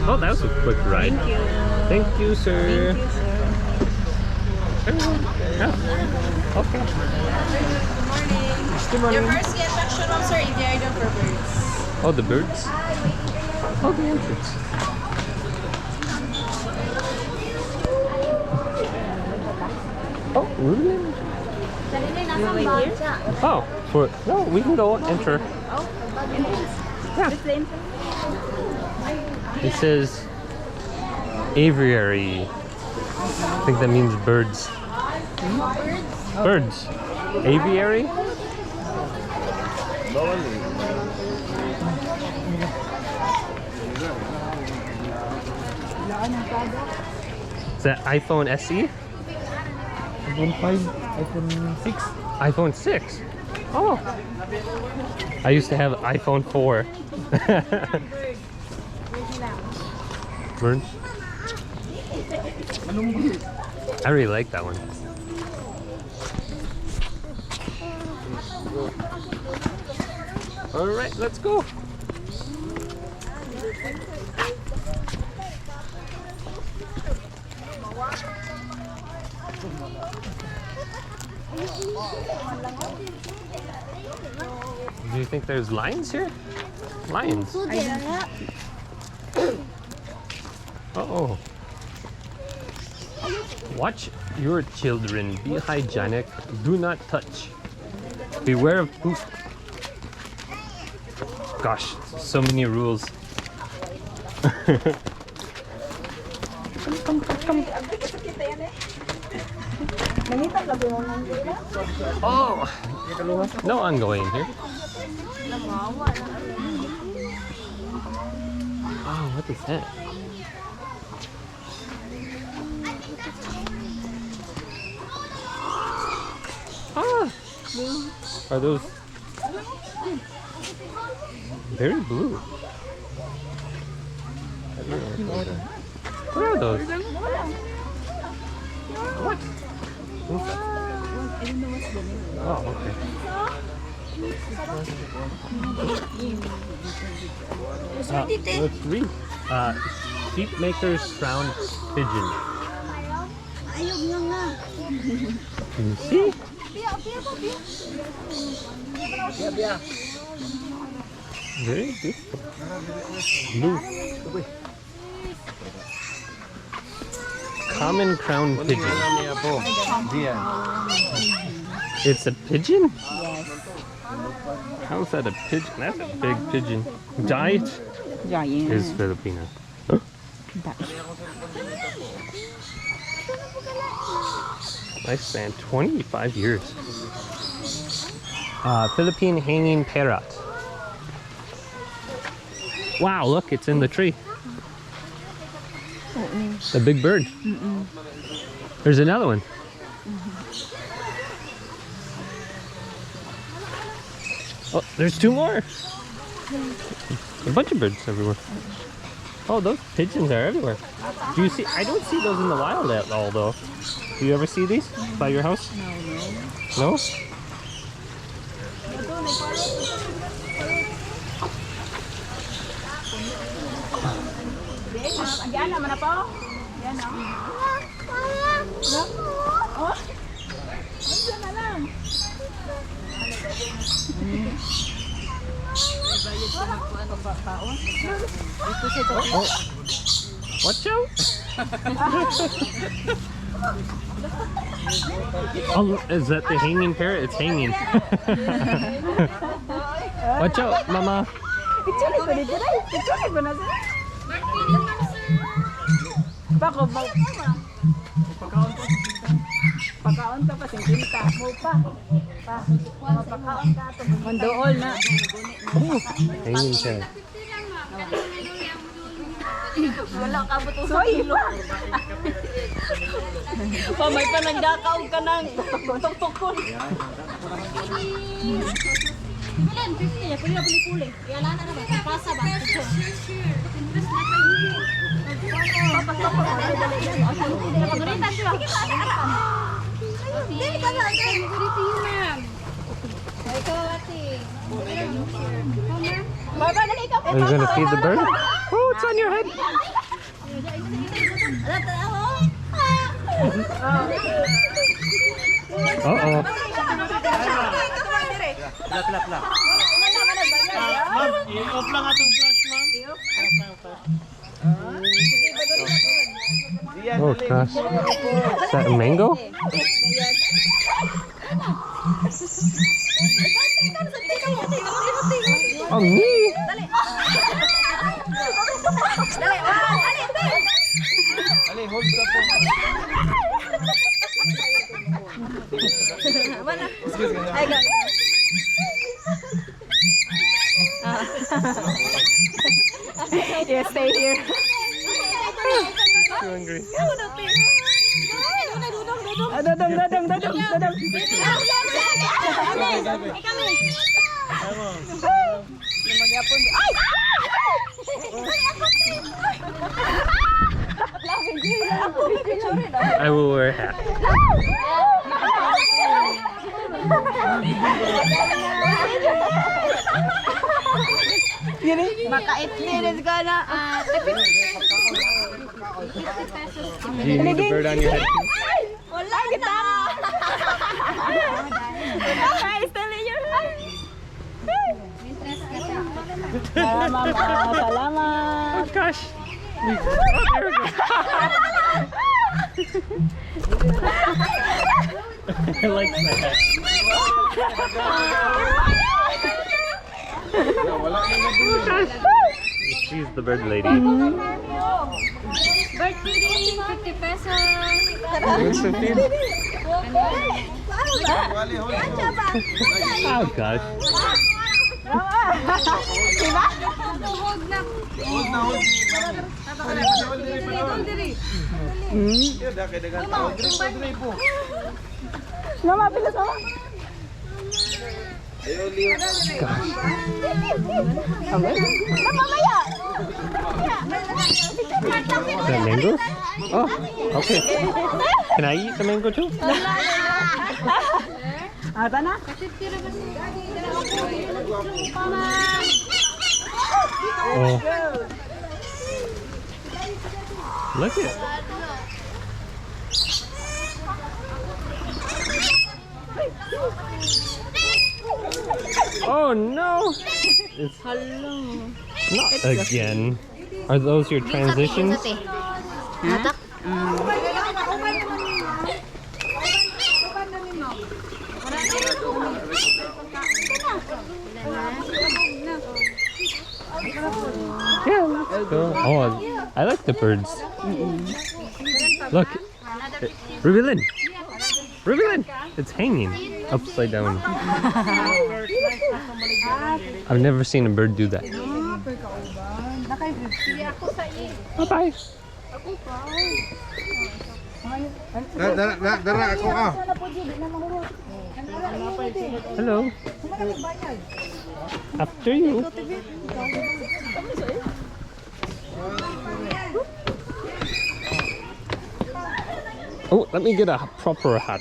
Oh, that was a quick ride. Thank you. Thank you, sir. Thank you, sir. Yeah. Okay. Good morning. Your first attraction, ma'am, sir, aviary for birds. Oh, the birds? Oh, the entrance. Oh, really? Oh, for no, we can go enter. Yeah. It says aviary. I think that means birds. Birds. Aviary? Is that iPhone SE? iPhone 5, iPhone 6. iPhone 6? Oh! I used to have iPhone 4. Birds? I really like that one. Alright, let's go! Do you think there's lions here? Lions. Uh-oh. Watch your children. Be hygienic. Do not touch. Beware of poop. Gosh, so many rules. Oh! No one going here. Oh, what is that? Ah! Are those very blue? I don't know. What are those? What? Oh, okay. Let's read. Sheep maker's crown pigeon. Can you see? Very beautiful. Blue. Common crown pigeon. It's a pigeon? Yes. How's that a pigeon? That's a big pigeon. Giant is Filipino. Huh? Lifespan 25 years. Philippine hanging parrot. Wow, look, it's in the tree. The big bird. There's another one. Oh, there's two more. A bunch of birds everywhere. Oh, those pigeons are everywhere. Do you see? I don't see those in the wild at all, though. Do you ever see these by your house? No. No? Yan naman na po. Yan na. Oh. Diyan na lang. Oh. Watch out! Oh, is that the hanging parrot? It's hanging. Watch out, Mama. Picture ko dito na. Picture ko na sir. Bako ba? Pagkaon ka pa, 50 mo pa. Mapakaon ka to. Mandool na. Oh, hanging parrot. Wala ka ba ito So, iba. Pamay pa nagdakaw ka ng tuktukon. Ilan? 50 ya, pwede na puli-puli. Kaya lang na naman, pasa ba? Paguritan siya. Dili ka na, paguritin yun, ma'am. Ikaw, ate. Baba, dali ka po. Are you gonna feed the bird? Oh, it's on your head. Uh-oh. Ma'am, i-off lang atong flash, ma'am. Oh gosh. Is that a mango? Oh, me? Ali, hold ka po. Ay, go. Yeah, stay here. Too hungry. Dodong. Lumagyapon. Ay! I will wear a hat. Maka-itlinis ka na. Do you need the bird on your head? Wala kita. Ay, still in your hand. Salamat. Oh gosh. I like my hat. She's the bird lady. Bird feeding, 50 pesos. Oh gosh. Tuhog na. Hold na, hold. Mama, bilis mama. Mamaya. Is that mango? Oh, okay. Can I eat the mango too? Ata na? Oh. Look it. Oh no! It's not again. Are those your transitions? Yeah, let's go. Oh, I like the birds. Look, Rubilin. Rubilin, it's hanging upside down. I've never seen a bird do that. Bye-bye. Dara ako ah. Hello. After you. Oh, let me get a proper hat.